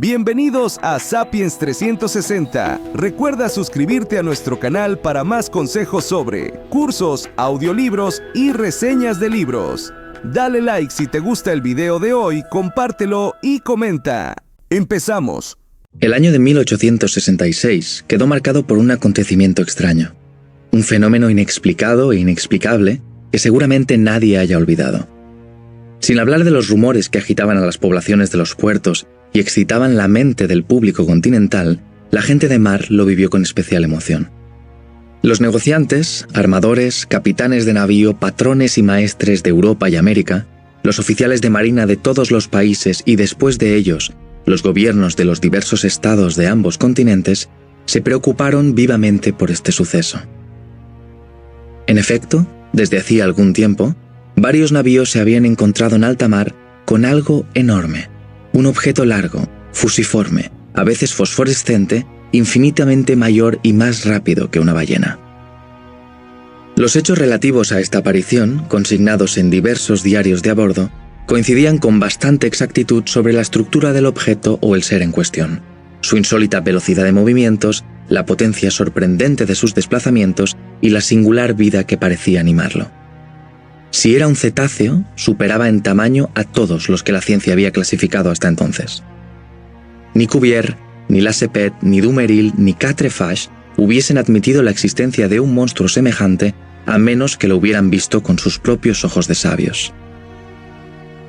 Bienvenidos a Sapiens 360. Recuerda suscribirte a nuestro canal para más consejos sobre cursos, audiolibros y reseñas de libros. Dale like si te gusta el video de hoy, compártelo y comenta. ¡Empezamos! El año de 1866 quedó marcado por un acontecimiento extraño. Un fenómeno inexplicado e inexplicable que seguramente nadie haya olvidado. Sin hablar de los rumores que agitaban a las poblaciones de los puertos y excitaban la mente del público continental, la gente de mar lo vivió con especial emoción. Los negociantes, armadores, capitanes de navío, patrones y maestres de Europa y América, los oficiales de marina de todos los países y después de ellos, los gobiernos de los diversos estados de ambos continentes, se preocuparon vivamente por este suceso. En efecto, desde hacía algún tiempo, varios navíos se habían encontrado en alta mar con algo enorme, un objeto largo, fusiforme, a veces fosforescente, infinitamente mayor y más rápido que una ballena. Los hechos relativos a esta aparición, consignados en diversos diarios de a bordo, coincidían con bastante exactitud sobre la estructura del objeto o el ser en cuestión, su insólita velocidad de movimientos, la potencia sorprendente de sus desplazamientos y la singular vida que parecía animarlo. Si era un cetáceo, superaba en tamaño a todos los que la ciencia había clasificado hasta entonces. Ni Cuvier, ni Lacépède, ni Dumeril, ni Quatrefages hubiesen admitido la existencia de un monstruo semejante a menos que lo hubieran visto con sus propios ojos de sabios.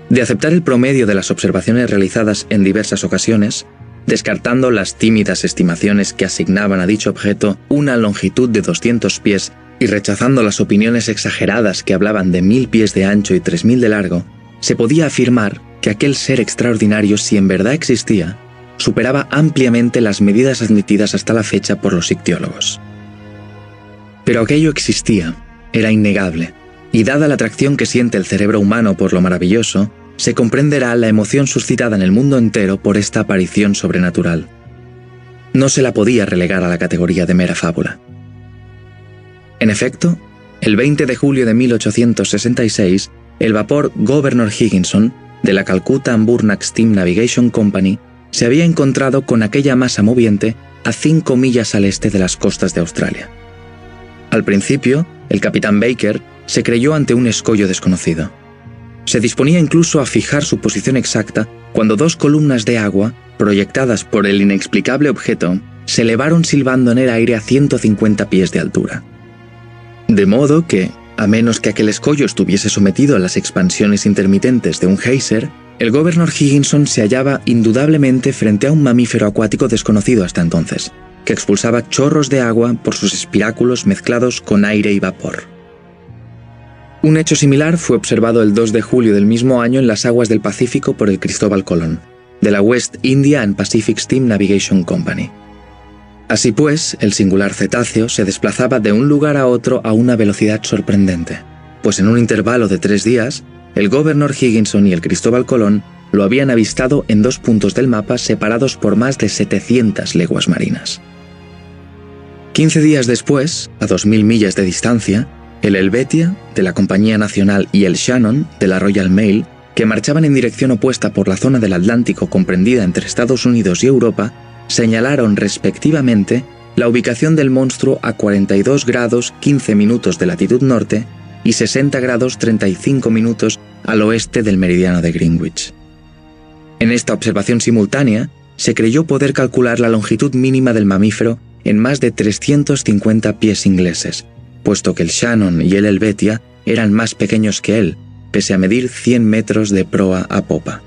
De aceptar el promedio de las observaciones realizadas en diversas ocasiones, descartando las tímidas estimaciones que asignaban a dicho objeto una longitud de 200 pies y rechazando las opiniones exageradas que hablaban de 1000 pies de ancho y 3000 de largo, se podía afirmar que aquel ser extraordinario, si en verdad existía, superaba ampliamente las medidas admitidas hasta la fecha por los ictiólogos. Pero aquello existía, era innegable, y dada la atracción que siente el cerebro humano por lo maravilloso, se comprenderá la emoción suscitada en el mundo entero por esta aparición sobrenatural. No se la podía relegar a la categoría de mera fábula. En efecto, el 20 de julio de 1866, el vapor Governor Higginson, de la Calcutta and Burnach Steam Navigation Company, se había encontrado con aquella masa moviente a 5 millas al este de las costas de Australia. Al principio, el capitán Baker se creyó ante un escollo desconocido. Se disponía incluso a fijar su posición exacta cuando 2 columnas de agua, proyectadas por el inexplicable objeto, se elevaron silbando en el aire a 150 pies de altura. De modo que, a menos que aquel escollo estuviese sometido a las expansiones intermitentes de un geyser, el Governor Higginson se hallaba indudablemente frente a un mamífero acuático desconocido hasta entonces, que expulsaba chorros de agua por sus espiráculos mezclados con aire y vapor. Un hecho similar fue observado el 2 de julio del mismo año en las aguas del Pacífico por el Cristóbal Colón, de la West India and Pacific Steam Navigation Company. Así pues, el singular cetáceo se desplazaba de un lugar a otro a una velocidad sorprendente, pues en un intervalo de 3 días, el Governor Higginson y el Cristóbal Colón lo habían avistado en 2 puntos del mapa separados por más de 700 leguas marinas. 15 días después, a 2000 millas de distancia, el Helvetia, de la Compañía Nacional, y el Shannon, de la Royal Mail, que marchaban en dirección opuesta por la zona del Atlántico comprendida entre Estados Unidos y Europa, señalaron respectivamente la ubicación del monstruo a 42 grados 15 minutos de latitud norte y 60 grados 35 minutos al oeste del meridiano de Greenwich. En esta observación simultánea, se creyó poder calcular la longitud mínima del mamífero en más de 350 pies ingleses, puesto que el Shannon y el Helvetia eran más pequeños que él, pese a medir 100 metros de proa a popa.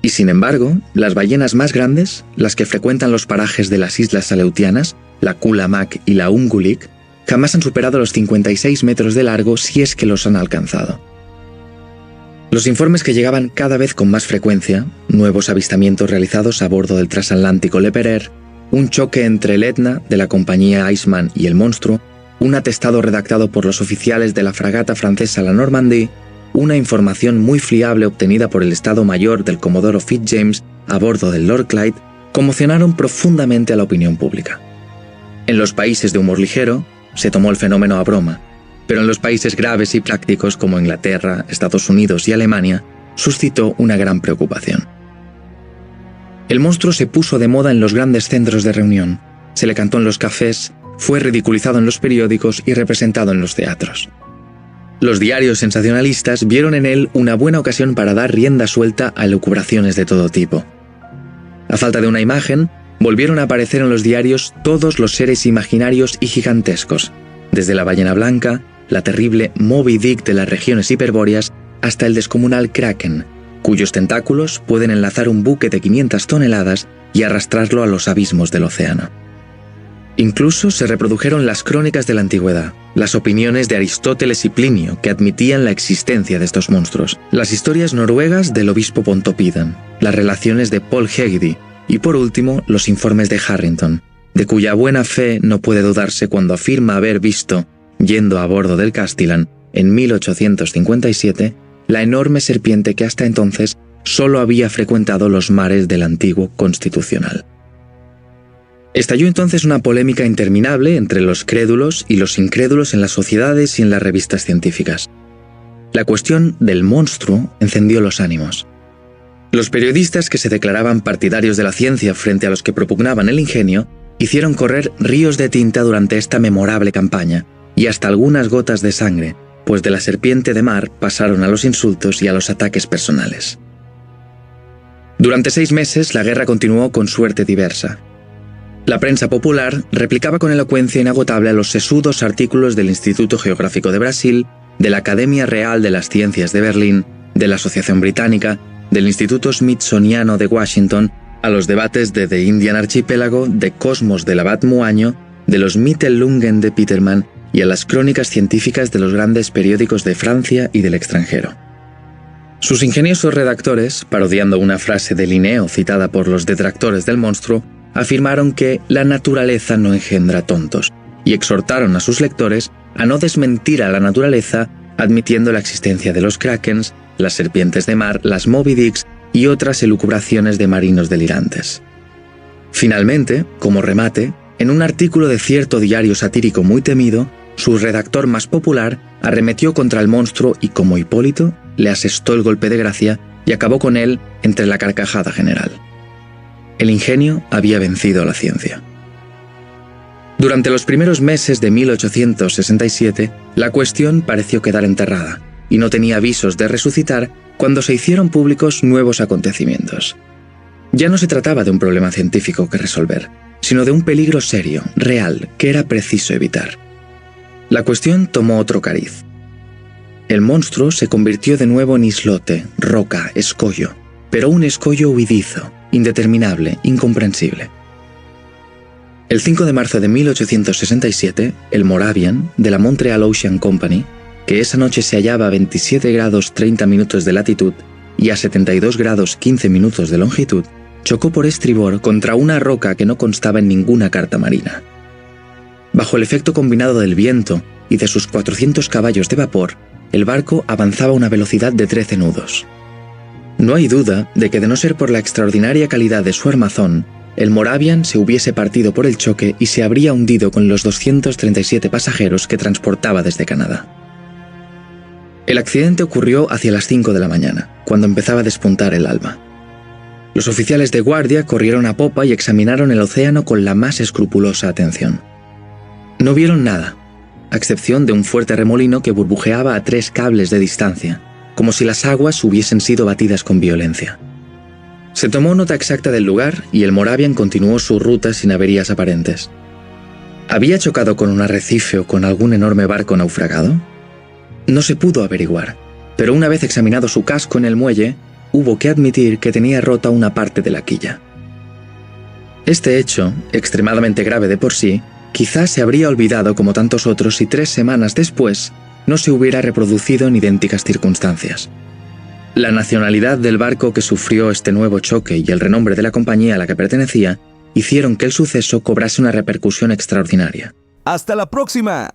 Y sin embargo, las ballenas más grandes, las que frecuentan los parajes de las islas Aleutianas, la Kula Mac y la Umgulik, jamás han superado los 56 metros de largo si es que los han alcanzado. Los informes que llegaban cada vez con más frecuencia, nuevos avistamientos realizados a bordo del transatlántico L'Empereur, un choque entre el Etna, de la compañía Iceman, y el monstruo, un atestado redactado por los oficiales de la fragata francesa la Normandie, una información muy fiable obtenida por el Estado Mayor del Comodoro Fitzjames a bordo del Lord Clyde, conmocionaron profundamente a la opinión pública. En los países de humor ligero, se tomó el fenómeno a broma, pero en los países graves y prácticos como Inglaterra, Estados Unidos y Alemania, suscitó una gran preocupación. El monstruo se puso de moda en los grandes centros de reunión, se le cantó en los cafés, fue ridiculizado en los periódicos y representado en los teatros. Los diarios sensacionalistas vieron en él una buena ocasión para dar rienda suelta a elucubraciones de todo tipo. A falta de una imagen, volvieron a aparecer en los diarios todos los seres imaginarios y gigantescos, desde la ballena blanca, la terrible Moby Dick de las regiones hiperbóreas, hasta el descomunal Kraken, cuyos tentáculos pueden enlazar un buque de 500 toneladas y arrastrarlo a los abismos del océano. Incluso se reprodujeron las crónicas de la antigüedad, las opiniones de Aristóteles y Plinio que admitían la existencia de estos monstruos, las historias noruegas del obispo Pontoppidan, las relaciones de Paul Hegde y por último los informes de Harrington, de cuya buena fe no puede dudarse cuando afirma haber visto, yendo a bordo del Castellan en 1857, la enorme serpiente que hasta entonces solo había frecuentado los mares del antiguo Constitucional. Estalló entonces una polémica interminable entre los crédulos y los incrédulos en las sociedades y en las revistas científicas. La cuestión del monstruo encendió los ánimos. Los periodistas que se declaraban partidarios de la ciencia frente a los que propugnaban el ingenio hicieron correr ríos de tinta durante esta memorable campaña, y hasta algunas gotas de sangre, pues de la serpiente de mar pasaron a los insultos y a los ataques personales. Durante 6 meses la guerra continuó con suerte diversa. La prensa popular replicaba con elocuencia inagotable a los sesudos artículos del Instituto Geográfico de Brasil, de la Academia Real de las Ciencias de Berlín, de la Asociación Británica, del Instituto Smithsoniano de Washington, a los debates de The Indian Archipiélago, de Cosmos del Abad Muaño, de los Mittelungen de Petermann y a las crónicas científicas de los grandes periódicos de Francia y del extranjero. Sus ingeniosos redactores, parodiando una frase de Linneo citada por los detractores del monstruo, afirmaron que la naturaleza no engendra tontos, y exhortaron a sus lectores a no desmentir a la naturaleza admitiendo la existencia de los krakens, las serpientes de mar, las Moby Dicks y otras elucubraciones de marinos delirantes. Finalmente, como remate, en un artículo de cierto diario satírico muy temido, su redactor más popular arremetió contra el monstruo y, como Hipólito, le asestó el golpe de gracia y acabó con él entre la carcajada general. El ingenio había vencido a la ciencia. Durante los primeros meses de 1867, la cuestión pareció quedar enterrada, y no tenía avisos de resucitar cuando se hicieron públicos nuevos acontecimientos. Ya no se trataba de un problema científico que resolver, sino de un peligro serio, real, que era preciso evitar. La cuestión tomó otro cariz. El monstruo se convirtió de nuevo en islote, roca, escollo, pero un escollo huidizo, indeterminable, incomprensible. El 5 de marzo de 1867, el Moravian, de la Montreal Ocean Company, que esa noche se hallaba a 27 grados 30 minutos de latitud y a 72 grados 15 minutos de longitud, chocó por estribor contra una roca que no constaba en ninguna carta marina. Bajo el efecto combinado del viento y de sus 400 caballos de vapor, el barco avanzaba a una velocidad de 13 nudos. No hay duda de que de no ser por la extraordinaria calidad de su armazón, el Moravian se hubiese partido por el choque y se habría hundido con los 237 pasajeros que transportaba desde Canadá. El accidente ocurrió hacia las 5 de la mañana, cuando empezaba a despuntar el alba. Los oficiales de guardia corrieron a popa y examinaron el océano con la más escrupulosa atención. No vieron nada, a excepción de un fuerte remolino que burbujeaba a 3 cables de distancia, como si las aguas hubiesen sido batidas con violencia. Se tomó nota exacta del lugar y el Moravian continuó su ruta sin averías aparentes. ¿Había chocado con un arrecife o con algún enorme barco naufragado? No se pudo averiguar, pero una vez examinado su casco en el muelle, hubo que admitir que tenía rota una parte de la quilla. Este hecho, extremadamente grave de por sí, quizás se habría olvidado como tantos otros si 3 semanas después no se hubiera reproducido en idénticas circunstancias. La nacionalidad del barco que sufrió este nuevo choque y el renombre de la compañía a la que pertenecía hicieron que el suceso cobrase una repercusión extraordinaria. ¡Hasta la próxima!